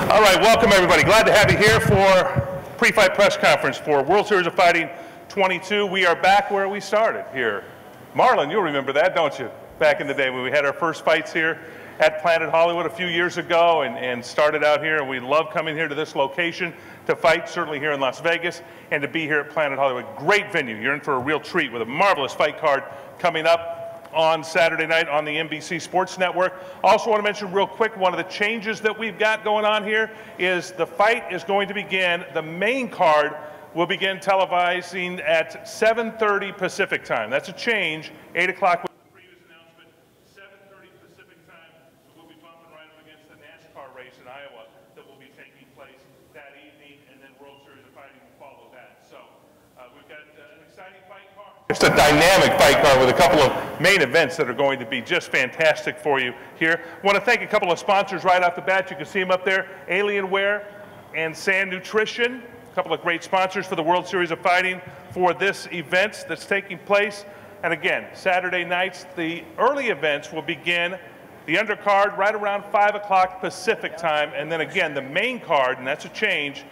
All right, welcome everybody. Glad to have you here for pre-fight press conference for World Series of Fighting 22. We are back where we started here. Marlon, you'll remember that, don't you? Back in the day when we had our first fights here at Planet Hollywood a few years ago and started out here, and we love coming here to this location to fight, certainly here in Las Vegas, and to be here at Planet Hollywood. Great venue. You're in for a real treat with a marvelous fight card coming up on Saturday night on the NBC Sports Network. Also want to mention real quick, one of the changes that we've got going on here is the fight is going to begin, the main card will begin televising at 7:30 Pacific time. That's a change, 8 o'clock was the previous announcement, 7:30 Pacific time. So we'll be bumping right up against the NASCAR race in Iowa that will be taking place that evening, and then World Series of Fighting will follow that. So we've got an exciting fight card. Just a dynamic fight card with a couple of main events that are going to be just fantastic for you here. I want to thank a couple of sponsors right off the bat. You can see them up there, Alienware and Sand Nutrition. A couple of great sponsors for the World Series of Fighting for this event that's taking place. And again, Saturday nights, the early events will begin, the undercard right around 5 o'clock Pacific time, and then again, the main card, and that's a change,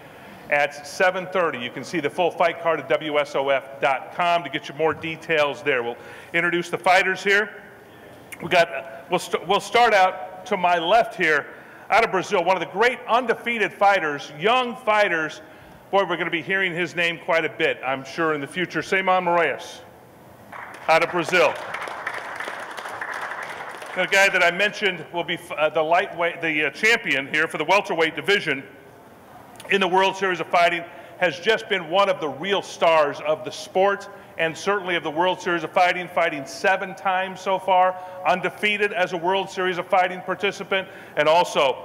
at 7:30. You can see the full fight card at WSOF.com to get you more details there. We'll introduce the fighters here. We'll start out to my left here, out of Brazil, one of the great undefeated fighters, young fighters. Boy, we're going to be hearing his name quite a bit, I'm sure, in the future. Simon Moraes, out of Brazil. The guy that I mentioned will be the champion here for the welterweight division in the World Series of Fighting, has just been one of the real stars of the sport and certainly of the World Series of Fighting, fighting 7 times so far, undefeated as a World Series of Fighting participant, and also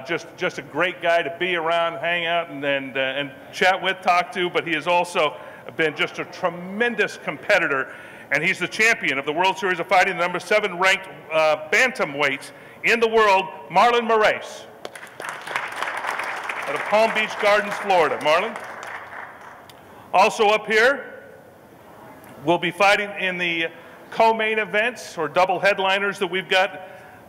just a great guy to be around, hang out, and chat with, talk to, but he has also been just a tremendous competitor, and he's the champion of the World Series of Fighting, the number 7 ranked bantamweight in the world, Marlon Moraes, out of Palm Beach Gardens, Florida. Marlon. Also up here, we'll be fighting in the co-main events or double headliners that we've got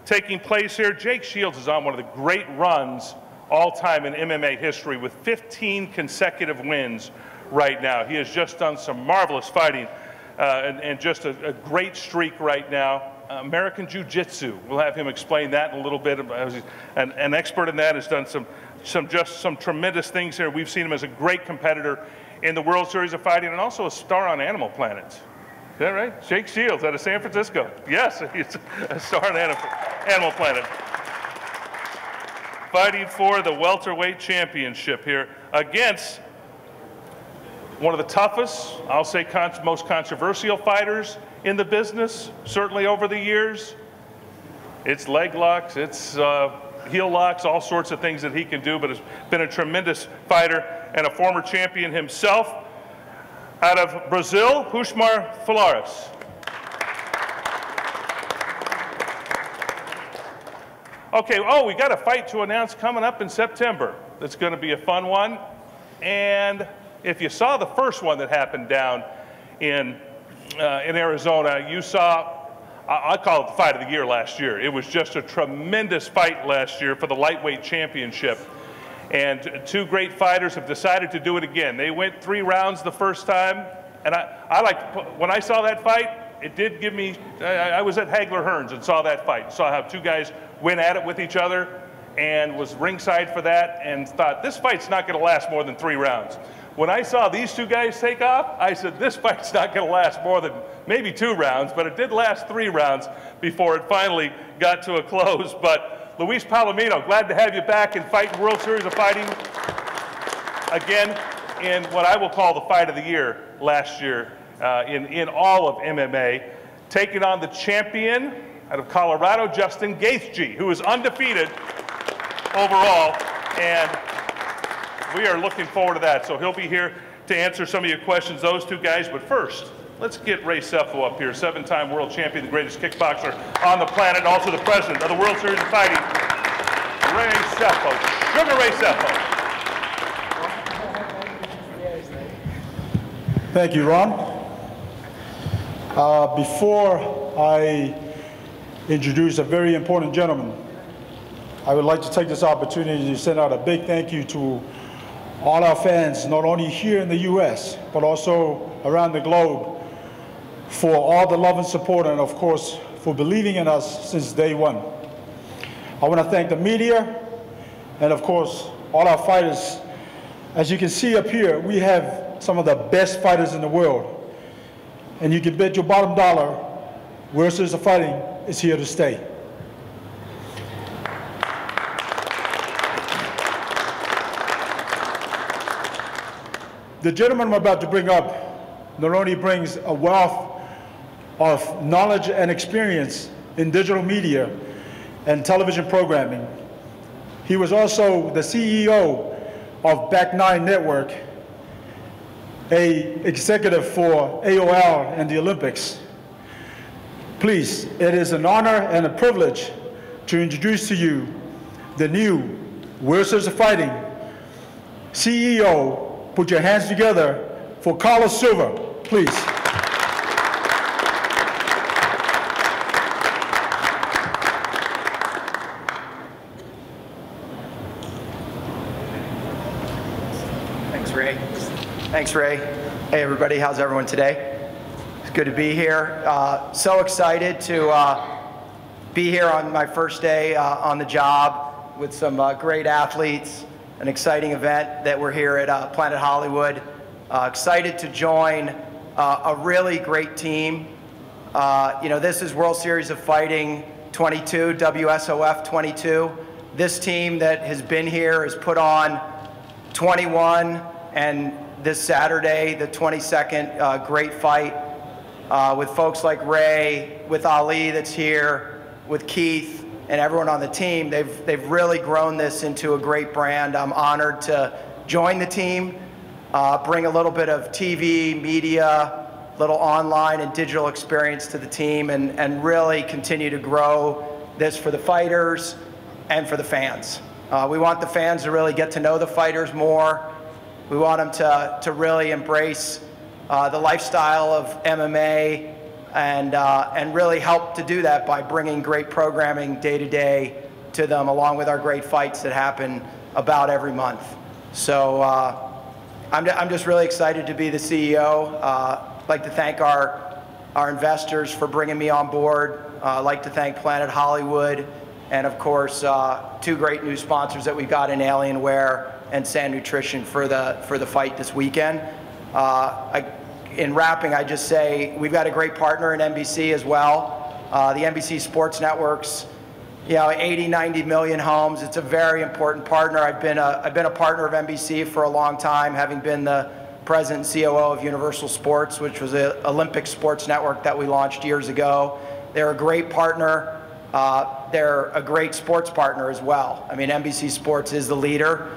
taking place here. Jake Shields is on one of the great runs all time in MMA history with 15 consecutive wins right now. He has just done some marvelous fighting and just a great streak right now. American Jiu-Jitsu, we'll have him explain that in a little bit. An expert in that, has done some tremendous things here. We've seen him as a great competitor in the World Series of Fighting and also a star on Animal Planet. Is that right? Jake Shields out of San Francisco. Yes, he's a star on Animal Planet. Fighting for the welterweight championship here against one of the toughest, I'll say most controversial fighters in the business, certainly over the years. It's leg locks, it's heel locks, all sorts of things that he can do, but has been a tremendous fighter and a former champion himself. Out of Brazil, Hushmar Flores. Okay, we got a fight to announce coming up in September. That's going to be a fun one. And if you saw the first one that happened down in Arizona, you saw, I call it the fight of the year last year. It was just a tremendous fight last year for the lightweight championship. And 2 great fighters have decided to do it again. They went 3 rounds the first time. And when I saw that fight, it did give me, I was at Hagler Hearns and saw that fight. Saw how 2 guys went at it with each other and was ringside for that and thought, this fight's not going to last more than 3 rounds. When I saw these 2 guys take off, I said, this fight's not going to last more than maybe 2 rounds, but it did last 3 rounds before it finally got to a close. But Luis Palomino, glad to have you back and fighting World Series of Fighting again in what I will call the fight of the year last year in all of MMA, taking on the champion out of Colorado, Justin Gaethje, who is undefeated overall, and we are looking forward to that. So he'll be here to answer some of your questions, those 2 guys. But first, let's get Ray Sefo up here, 7-time world champion, the greatest kickboxer on the planet, also the president of the World Series of Fighting, Ray Sefo. Sugar Ray Sefo. Thank you, Ron. Before I introduce a very important gentleman, I would like to take this opportunity to send out a big thank you to all our fans, not only here in the U.S., but also around the globe, for all the love and support, and of course, for believing in us since day one. I want to thank the media, and of course, all our fighters. As you can see up here, we have some of the best fighters in the world. And you can bet your bottom dollar, World Series of Fighting is here to stay. The gentleman I'm about to bring up not only brings a wealth of knowledge and experience in digital media and television programming. He was also the CEO of Back 9 Network, an executive for AOL and the Olympics. Please, it is an honor and a privilege to introduce to you the new World Series of Fighting CEO. Put your hands together for Carlos Silva, please. Thanks, Ray. Thanks, Ray. Hey, everybody. How's everyone today? It's good to be here. So excited to be here on my first day on the job with some great athletes. An exciting event that we're here at Planet Hollywood. Excited to join a really great team. This is World Series of Fighting 22, WSOF 22. This team that has been here has put on 21, and this Saturday, the 22nd, great fight with folks like Ray, with Ali that's here, with Keith, and everyone on the team. They've really grown this into a great brand. I'm honored to join the team, bring a little bit of TV, media, little online and digital experience to the team, and really continue to grow this for the fighters and for the fans. We want the fans to really get to know the fighters more. We want them to really embrace the lifestyle of MMA, and really help to do that by bringing great programming day to day to them, along with our great fights that happen about every month. So I'm just really excited to be the CEO. I'd like to thank our investors for bringing me on board. I'd like to thank Planet Hollywood, and of course, two great new sponsors that we got in Alienware and Sand Nutrition for the fight this weekend. In wrapping, I just say we've got a great partner in NBC as well. The NBC Sports Networks, 80, 90 million homes. It's a very important partner. I've been a partner of NBC for a long time, having been the president and COO of Universal Sports, which was an Olympic sports network that we launched years ago. They're a great partner. They're a great sports partner as well. I mean, NBC Sports is the leader.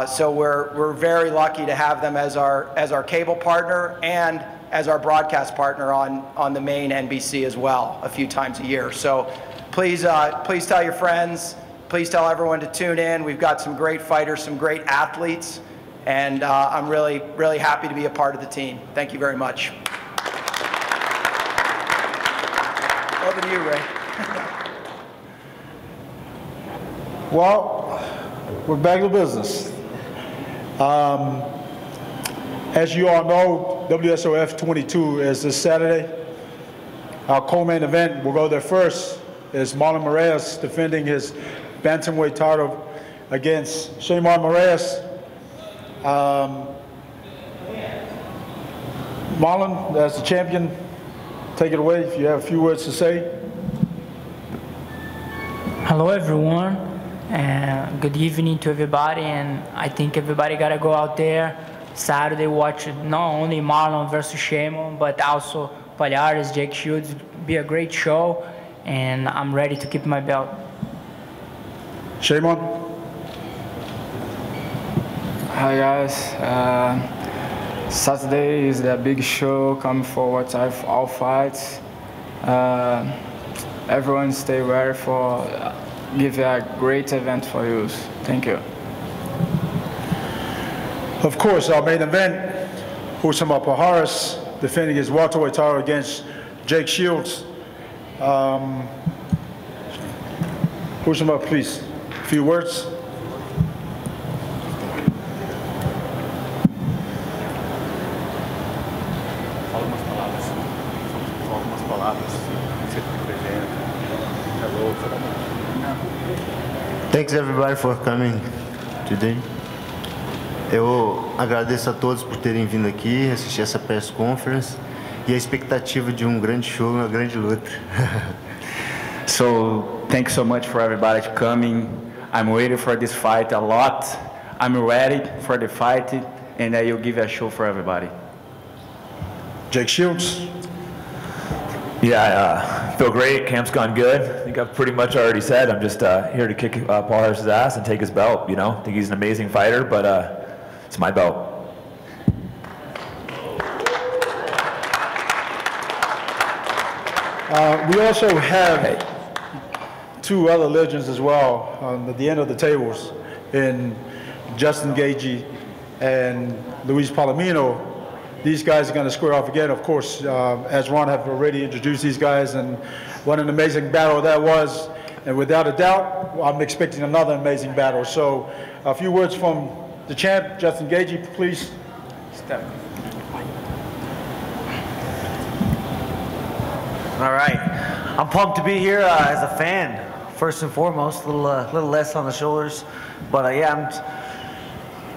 So we're very lucky to have them as our cable partner and as our broadcast partner on the main NBC as well, a few times a year. So please tell your friends, please tell everyone to tune in. We've got some great fighters, some great athletes, and I'm really, really happy to be a part of the team. Thank you very much. Over to you, Ray. Well, we're back to business. As you all know, WSOF 22 is this Saturday. Our co-main event, we'll go there first, is Marlon Moraes defending his bantamweight title against Shaymar Moraes. Marlon, as the champion, take it away if you have a few words to say. Hello everyone, and good evening to everybody, and I think everybody gotta go out there Saturday, watch not only Marlon versus Shaymar, but also Palhares, Jake Shields. Be a great show, and I'm ready to keep my belt. Shaymar? Hi guys, Saturday is the big show, come forward to all fights. Everyone stay ready for give a great event for you. Thank you. Of course, our main event, Usama Palhares defending his welterweight title against Jake Shields. Usama, please, if few words. Thanks everybody for coming today. Eu agradeço a todos por terem vindo aqui, assistir essa press conference e a expectativa de grande show, uma grande luta. So thanks so much for everybody coming. I'm waiting for this fight a lot. I'm ready for the fight, and I will give a show for everybody. Jake Shields. Yeah, I feel great. Camp's gone good. I think I've pretty much already said I'm just here to kick Paul Harris's ass and take his belt. You know, I think he's an amazing fighter, but it's my belt. We also have two other legends as well at the end of the tables, in Justin Gaethje and Luis Palomino. These guys are going to square off again. Of course, as Ron have already introduced these guys, and what an amazing battle that was. And without a doubt, I'm expecting another amazing battle. So a few words from the champ, Justin Gaethje, please. Step. All right. I'm pumped to be here as a fan, first and foremost. A little less on the shoulders. But yeah, I'm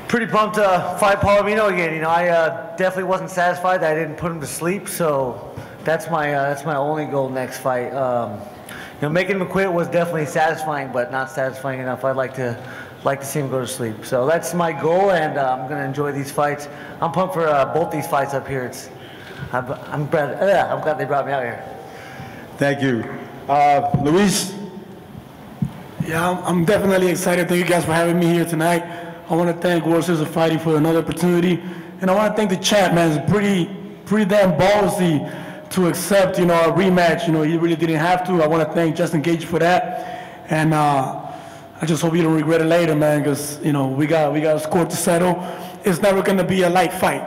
pretty pumped to fight Palomino again. You know, I definitely wasn't satisfied that I didn't put him to sleep, so that's my only goal next fight. You know, making him quit was definitely satisfying, but not satisfying enough. I'd like to see him go to sleep. So that's my goal, and I'm gonna enjoy these fights. I'm pumped for both these fights up here. I'm glad they brought me out here. Thank you. Luis? Yeah, I'm definitely excited. Thank you guys for having me here tonight. I want to thank World Series of Fighting for another opportunity. And I want to thank the champ, man. It's pretty damn ballsy to accept, you know, a rematch. You know, he really didn't have to. I want to thank Justin Gaethje for that. And I just hope you don't regret it later, man, because, you know, we got a score to settle. It's never going to be a light fight.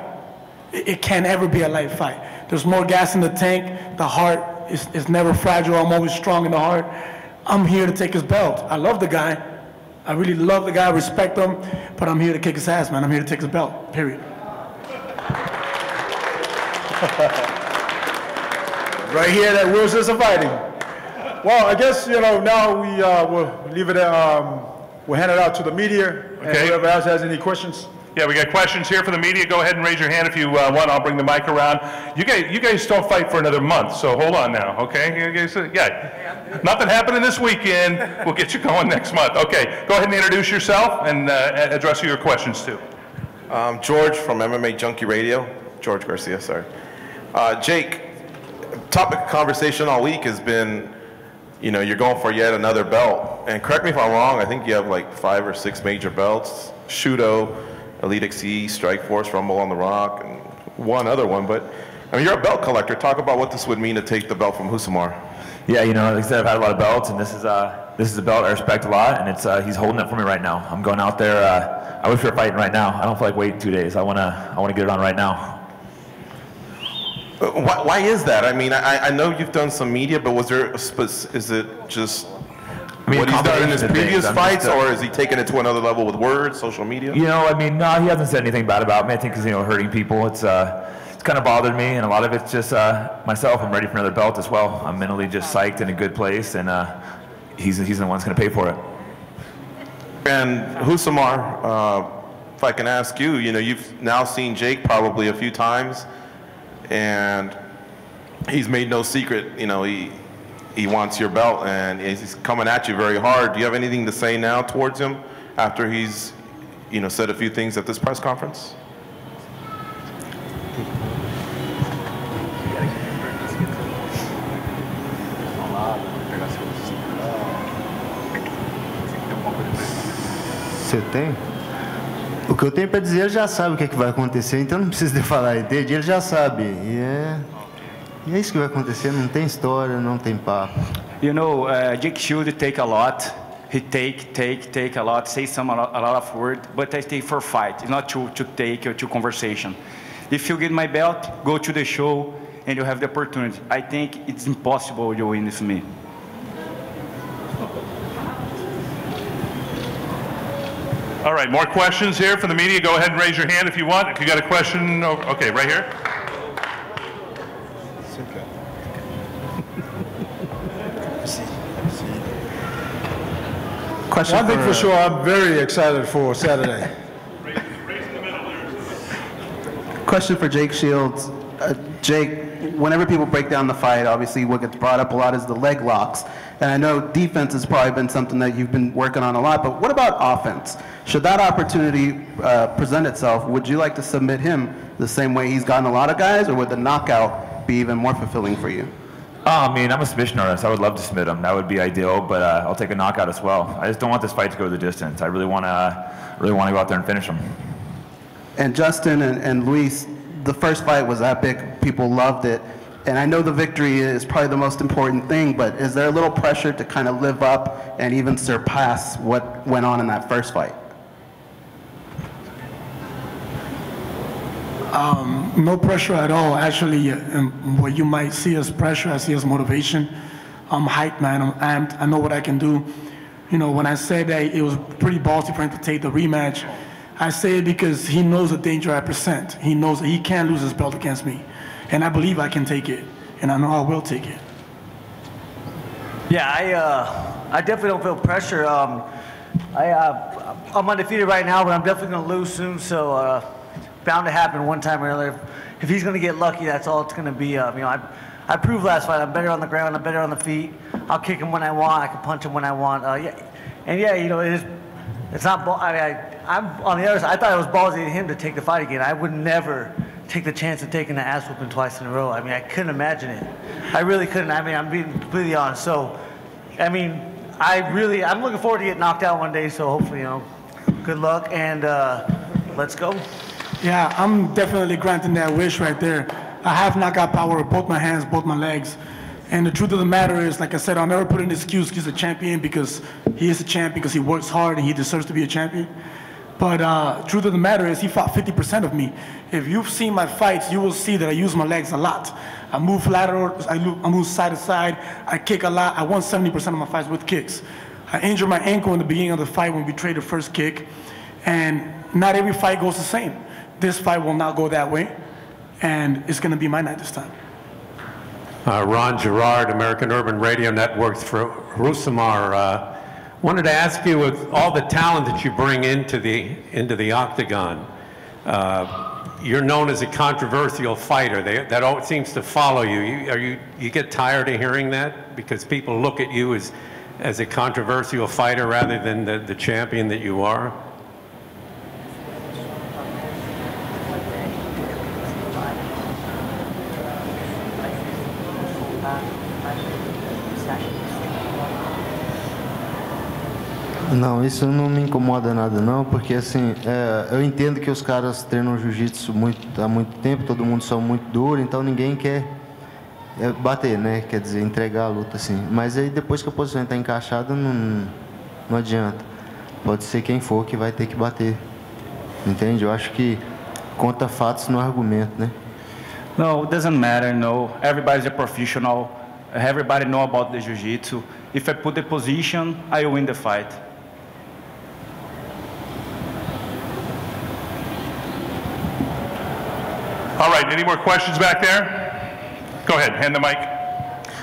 It can't ever be a light fight. There's more gas in the tank. The heart is never fragile. I'm always strong in the heart. I'm here to take his belt. I love the guy. I really love the guy, I respect him, but I'm here to kick his ass, man. I'm here to take his belt, period. Right here at World Series of Fighting. Well, I guess, you know, now we'll leave it we'll hand it out to the media, and whoever else has any questions. Yeah, we got questions here for the media. Go ahead and raise your hand if you want. I'll bring the mic around. You guys don't fight for another month, so hold on now, okay? You guys, yeah, nothing happening this weekend. We'll get you going next month. Okay, go ahead and introduce yourself and address your questions too. George from MMA Junkie Radio. George Garcia, sorry. Jake, topic of conversation all week has been, you know, you're going for yet another belt. And correct me if I'm wrong, I think you have like 5 or 6 major belts. Shudo, Elite XC, Strikeforce, Rumble on the Rock, and one other one. But I mean, you're a belt collector. Talk about what this would mean to take the belt from Husamar. Yeah, you know, like I said, I've had a lot of belts, and this is a belt I respect a lot, and it's he's holding it for me right now. I'm going out there. I wish we were fighting right now. I don't feel like waiting 2 days. I wanna get it on right now. Why is that? I mean, I know you've done some media, but was there is it just what he's done in his previous fights, or is he taking it to another level with words, social media? You know, I mean, no, he hasn't said anything bad about me. I think he's, you know, hurting people. It's kind of bothered me, and a lot of it's just myself. I'm ready for another belt as well. I'm mentally just psyched in a good place, and he's the one that's going to pay for it. And Husamar, if I can ask you, you know, you've now seen Jake probably a few times, and he's made no secret, you know, he wants your belt, and he's coming at you very hard. Do you have anything to say now towards him after he's, you know, said a few things at this press conference? Você tem? O que eu tenho para dizer, ele já sabe o que vai acontecer, então não precisa de falar, entende? Ele já sabe. E é isso que vai acontecer, não tem história, não tem papo. You know, Jake Shield take a lot. He take a lot, say a lot of words, but I stay for fight, not to take or to conversation. If you get my belt, go to the show and you have the opportunity. I think it's impossible you win with me. All right, more questions here from the media. Go ahead and raise your hand if you want. If you got a question, okay, right here. One thing for sure, I'm very excited for Saturday. Question for Jake Shields. Jake, whenever people break down the fight, obviously what gets brought up a lot is the leg locks. And I know defense has probably been something that you've been working on a lot, but what about offense? Should that opportunity present itself, would you like to submit him the same way he's gotten a lot of guys, or would the knockout be even more fulfilling for you? I mean, I'm a submission artist. I would love to submit him. That would be ideal, but I'll take a knockout as well. I just don't want this fight to go the distance. I really want to go out there and finish him. And Justin and Luis, the first fight was epic. People loved it. And I know the victory is probably the most important thing, but is there a little pressure to kind of live up and even surpass what went on in that first fight? No pressure at all. Actually, what you might see as pressure, I see as motivation. I'm hyped, man. I'm amped. I know what I can do. You know, when I said that it was pretty ballsy for him to take the rematch, I say it because he knows the danger I present. He knows that he can't lose his belt against me. And I believe I can take it. And I know I will take it. Yeah, I definitely don't feel pressure. I'm undefeated right now, but I'm definitely going to lose soon. So bound to happen one time or another. If he's going to get lucky, that's all it's going to be. You know, I proved last fight. I'm better on the ground. I'm better on the feet. I'll kick him when I want. I can punch him when I want. Yeah, you know, it's not. I'm on the other side. I thought it was ballsy of him to take the fight again. I would never take the chance of taking the ass whooping twice in a row. I mean, I couldn't imagine it. I really couldn't. I mean, I'm being completely honest. So, I mean, I'm looking forward to getting knocked out one day. So hopefully, you know, good luck and let's go. Yeah, I'm definitely granting that wish right there. I have knockout power with both my hands, both my legs. And the truth of the matter is, like I said, I'll never put in an excuse he's a champion, because he is a champion, because he works hard and he deserves to be a champion. But truth of the matter is, he fought 50% of me. If you've seen my fights, you will see that I use my legs a lot. I move lateral, I move side to side, I kick a lot. I won 70% of my fights with kicks. I injured my ankle in the beginning of the fight when we traded the first kick. And not every fight goes the same. This fight will not go that way. And it's going to be my night this time. Ron Gerard, American Urban Radio Network for Rusamar. Wanted to ask you, with all the talent that you bring into the octagon, you're known as a controversial fighter. That always seems to follow you. You get tired of hearing that, because people look at you as a controversial fighter rather than the champion that you are? Não, isso não me incomoda nada não, porque assim, eu entendo que os caras treinam jiu-jitsu há muito tempo, todo mundo são muito duro, então ninguém quer bater, né? Quer dizer, entregar a luta assim. Mas aí depois que a posição está encaixada, não adianta. Pode ser quem for que vai ter que bater. Entende? Eu acho que conta fatos no argumento, né? No, it doesn't matter, no. Everybody's a professional. Everybody know about the jiu-jitsu. If I put the position, I win the fight. All right, any more questions back there? Go ahead, hand the mic.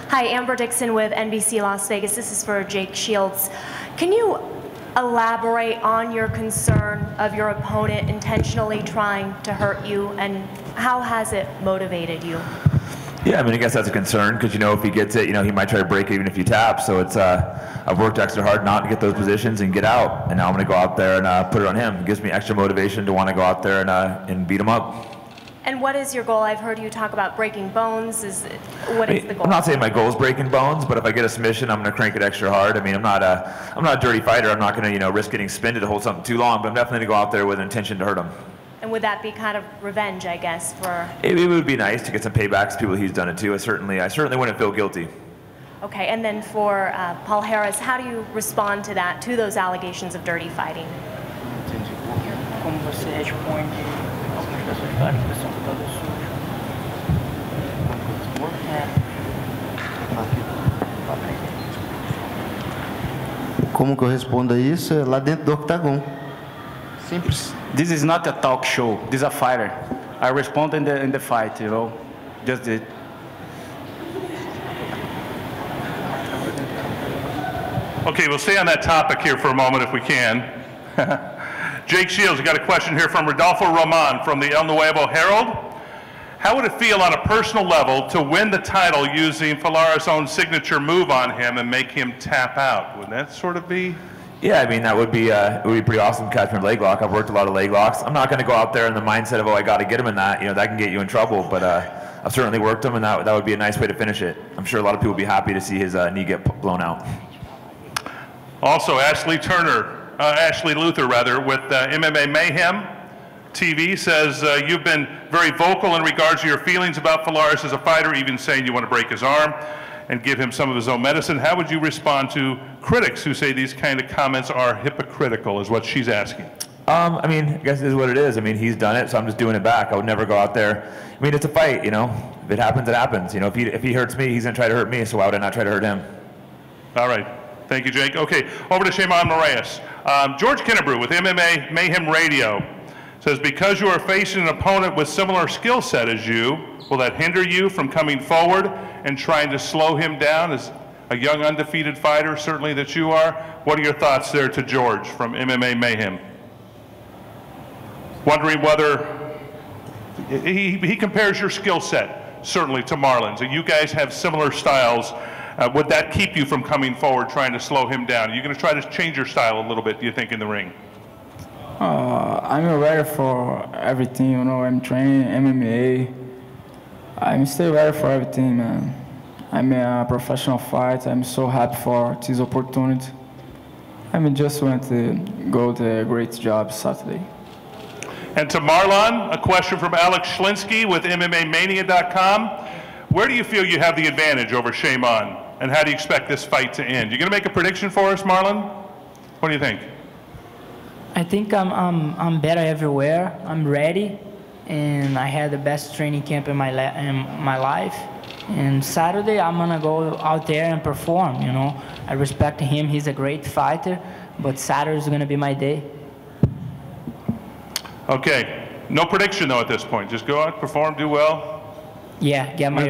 Hi, Amber Dixon with NBC Las Vegas. This is for Jake Shields. Can you elaborate on your concern of your opponent intentionally trying to hurt you, and how has it motivated you? Yeah, I mean, I guess that's a concern, because, you know, if he gets it, you know, he might try to break it even if you tap. So it's, I've worked extra hard not to get those positions and get out. And now I'm going to go out there and put it on him. It gives me extra motivation to want to go out there and beat him up. And what is your goal? I've heard you talk about breaking bones. What is the goal? I'm not saying my goal is breaking bones, but if I get a submission, I'm going to crank it extra hard. I mean, I'm not a dirty fighter. I'm not going to, you know, risk getting spinned to hold something too long, but I'm definitely going to go out there with an intention to hurt him. And would that be kind of revenge, I guess, for... It would be nice to get some paybacks, people he's done it to. I certainly wouldn't feel guilty. Okay, and then for Paul Harris, how do you respond to that, to those allegations of dirty fighting? Como você responde algumas pessoas falam que você é um lutador sujo? Como que eu respondo a isso? É lá dentro do octagon. Simples. This is not a talk show. This is a fighter. I respond in the fight, you know. Just it. Okay, we'll stay on that topic here for a moment if we can. Jake Shields, we got a question here from Rodolfo Roman from the El Nuevo Herald. How would it feel on a personal level to win the title using Falara's own signature move on him and make him tap out? Wouldn't that sort of be? Yeah, I mean, that would be it would be pretty awesome to catch him in a leg lock. I've worked a lot of leg locks. I'm not going to go out there in the mindset of, oh, I got to get him in that. You know, that can get you in trouble. But I've certainly worked him, and that would be a nice way to finish it. I'm sure a lot of people would be happy to see his knee get blown out. Also, Ashley Luther, with MMA Mayhem TV says you've been very vocal in regards to your feelings about Falaris as a fighter, even saying you want to break his arm and give him some of his own medicine. How would you respond to critics who say these kind of comments are hypocritical, is what she's asking? I mean, I guess it is what it is. I mean, he's done it, so I'm just doing it back. I would never go out there. I mean, it's a fight, you know. If it happens, it happens. You know, if he hurts me, he's going to try to hurt me, so why would I not try to hurt him? All right. Thank you, Jake. Okay, over to Shimon Moraes. George Kinnebrew with MMA Mayhem Radio says, because you are facing an opponent with similar skill set as you, will that hinder you from coming forward and trying to slow him down as a young undefeated fighter, certainly that you are? What are your thoughts there to George from MMA Mayhem? Wondering whether he compares your skill set, certainly, to Marlon's. You guys have similar styles. Would that keep you from coming forward, trying to slow him down? Are you going to try to change your style a little bit, do you think, in the ring? I'm ready for everything, you know. I'm training MMA. I'm still ready for everything, man. I'm a professional fighter. I'm so happy for this opportunity. I just want to go to a great job Saturday. And to Marlon, a question from Alex Schlinsky with MMAmania.com. Where do you feel you have the advantage over Shimon, and how do you expect this fight to end? You going to make a prediction for us, Marlon? What do you think? I think I'm better everywhere. I'm ready, and I had the best training camp in my life. And Saturday, I'm gonna go out there and perform. You know, I respect him. He's a great fighter, but Saturday is gonna be my day. Okay, no prediction though at this point. Just go out, perform, do well. Yeah, get my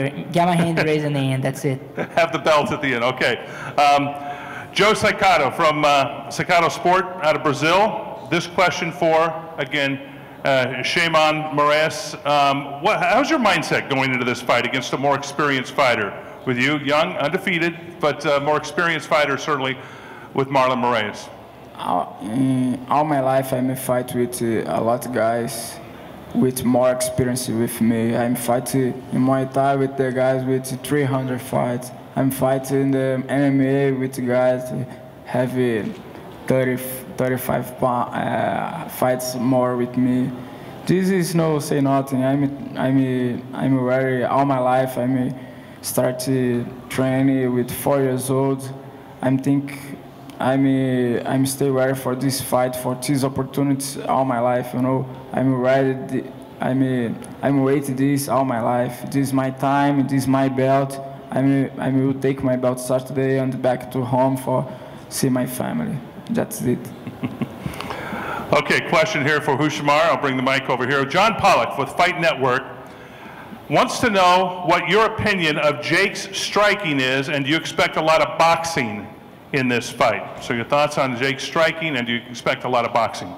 hand raised in the end. That's it. Have the belt at the end. Okay. Joe Sacato from Sacato Sport out of Brazil. This question for, again, Shimon Moraes. How's your mindset going into this fight against a more experienced fighter? With you, young, undefeated, but more experienced fighter, certainly, with Marlon Moraes. All my life, I'm fight with a lot of guys with more experience with me. I'm fighting in Muay Thai with the guys with 300 fights. I'm fighting in the MMA with guys have 35 fights more with me. This is no say nothing. I'm very all my life. I'm start training with 4 years old. I'm still ready for this fight, for this opportunity all my life. You know, I'm ready. I'm waiting this all my life. This is my time. This is my belt. I will take my belt Saturday and back to home for see my family. That's it. Okay, question here for Hushmar. I'll bring the mic over here. John Pollock with Fight Network wants to know what your opinion of Jake's striking is, and do you expect a lot of boxing in this fight? So your thoughts on Jake's striking, and do you expect a lot of boxing?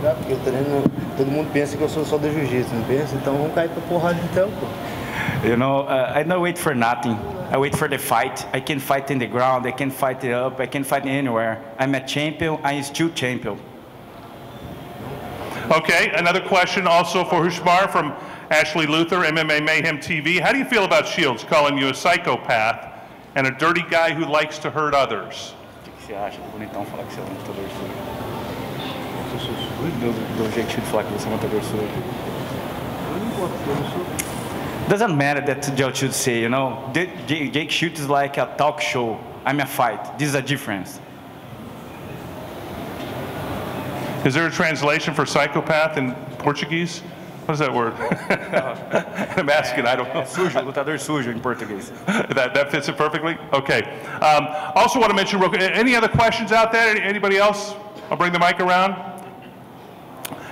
Porque eu treino, todo mundo pensa que eu sou só do jiu-jitsu, não pensa? Então vamos cair pra porrada então, pô. You know, I don't wait for nothing. I wait for the fight. I can fight in the ground, I can fight it up, I can fight anywhere. I'm a champion, I'm still champion. Okay, another question also for Hushmar from Ashley Luther, MMA Mayhem TV. How do you feel about Shields calling you a psychopath and a dirty guy who likes to hurt others? O que você acha? Bonitão falar que você é um lutador sujo. Do jeito de falar que você é um lutador sujo. Doesn't matter that Joe should say, you know. Jake Shields is like a talk show. I'm a fight. This is a difference. Is there a translation for psychopath in Portuguese? What is that word? I'm asking, I don't know. Sujo, lutador sujo in português. That fits it perfectly? Okay. Also want to mention real quick, any other questions out there? Anybody else? I'll bring the mic around.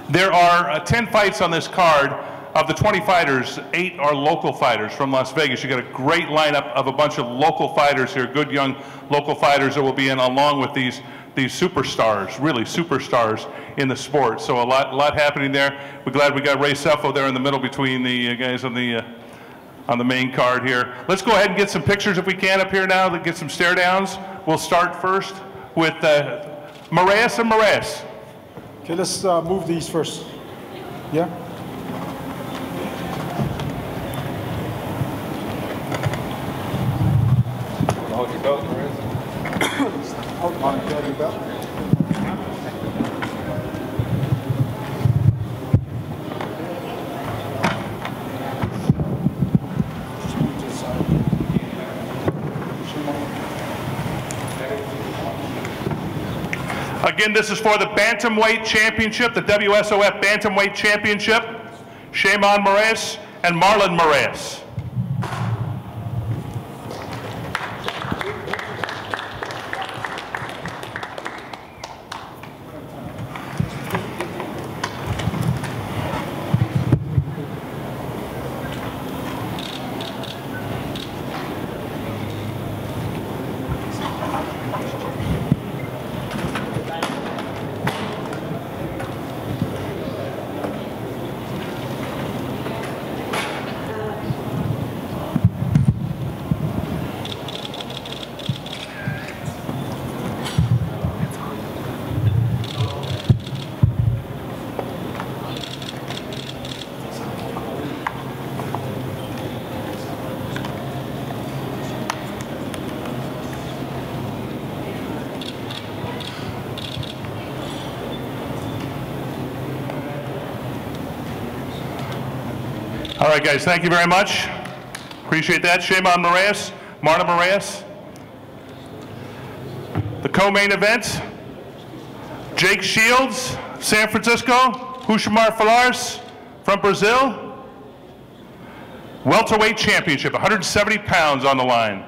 There are 10 fights on this card. Of the 20 fighters, 8 are local fighters from Las Vegas. You got a great lineup of a bunch of local fighters here, good young local fighters that will be in along with these superstars, really superstars in the sport. So a lot happening there. We're glad we got Ray Seffo there in the middle between the guys on the main card here. Let's go ahead and get some pictures if we can up here now, get some stare downs. We'll start first with Moraes and Moraes. Okay, let's move these first. Yeah? Hold your belt, Moraes. Hold your belt. Again, this is for the Bantamweight Championship, the WSOF Bantamweight Championship. Shimon Moraes and Marlon Moraes. All right, guys, thank you very much. Appreciate that. Shimon Moraes, Marlon Moraes. The co-main event, Jake Shields, San Francisco, Hushimar Falars from Brazil. Welterweight championship, 170 pounds on the line.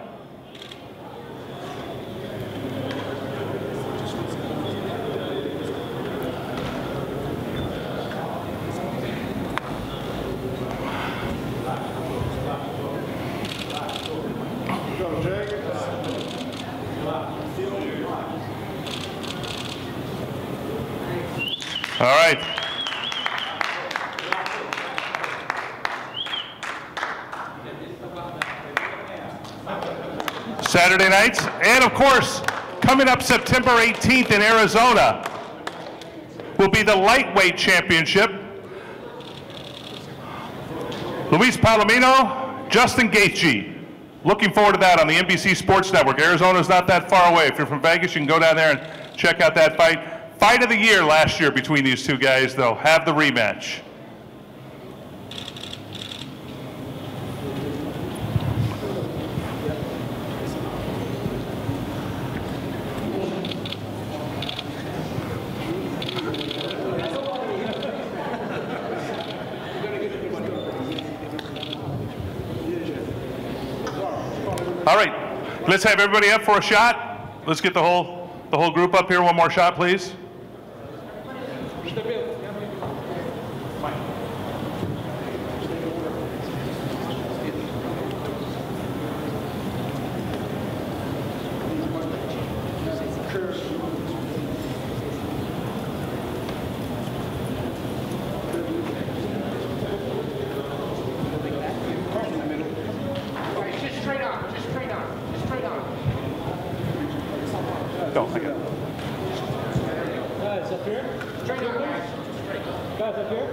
All right. Saturday nights, and of course, coming up September 18th in Arizona will be the lightweight championship. Luis Palomino, Justin Gaethje. Looking forward to that on the NBC Sports Network. Arizona's not that far away. If you're from Vegas, you can go down there and check out that fight. Fight of the year last year between these two guys. They'll have the rematch. All right, let's have everybody up for a shot. Let's get the whole group up here. One more shot, please. Go, I got it. Guys, up here. Straight on, guys. Guys, up here.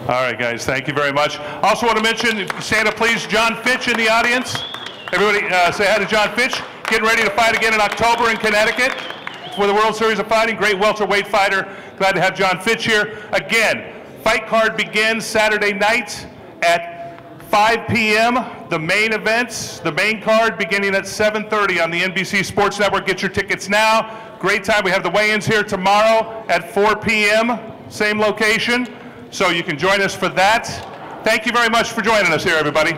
All right, guys, thank you very much. Also want to mention, stand up please, John Fitch in the audience. Everybody say hi to John Fitch. Getting ready to fight again in October in Connecticut for the World Series of Fighting. Great welterweight fighter. Glad to have John Fitch here. Again, fight card begins Saturday night at 5 p.m., the main events, the main card beginning at 7:30 on the NBC Sports Network. Get your tickets now. Great time. We have the weigh-ins here tomorrow at 4 p.m., same location. So you can join us for that. Thank you very much for joining us here, everybody.